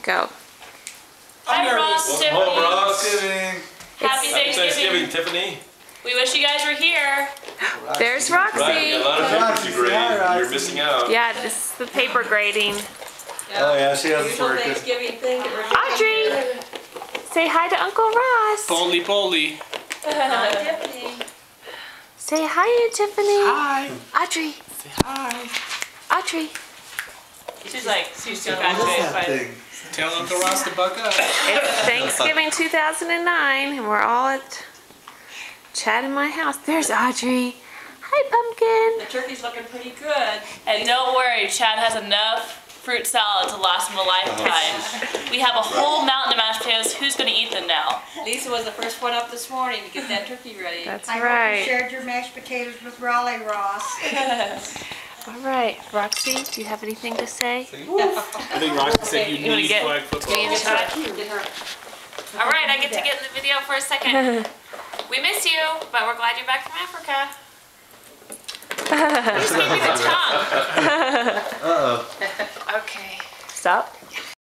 Go. Hi, Ross, Tiffany. Hello, Ross. Happy Happy Thanksgiving. Tiffany. We wish you guys were here. There's Right, Roxy. a lot of papers to grade. You're missing out. Yeah, this is the paper grading. Oh yeah, she has Usual working. Thanksgiving thing. Audrey, say hi to Uncle Ross. Poly. Tiffany. Say hi to Tiffany. Hi. Audrey. Say hi. Audrey. She's too What is that fat. thing? Tell Uncle Ross to buck up. It's Thanksgiving 2009, and we're all at Chad in my house. There's Audrey. Hi, Pumpkin. The turkey's looking pretty good. And don't worry, Chad has enough fruit salad to last him a lifetime. We have a whole mountain of mashed potatoes. Who's going to eat them now? Lisa was the first one up this morning to get that turkey ready. That's I hope right. you shared your mashed potatoes with Raleigh, Ross. All right, Roxy, do you have anything to say? I think Roxy said you wanna need get- flag football. Get her. All right, I get to get in the video for a second. We miss you, but we're glad you're back from Africa. Just give me the tongue. Uh-oh. Okay. Stop.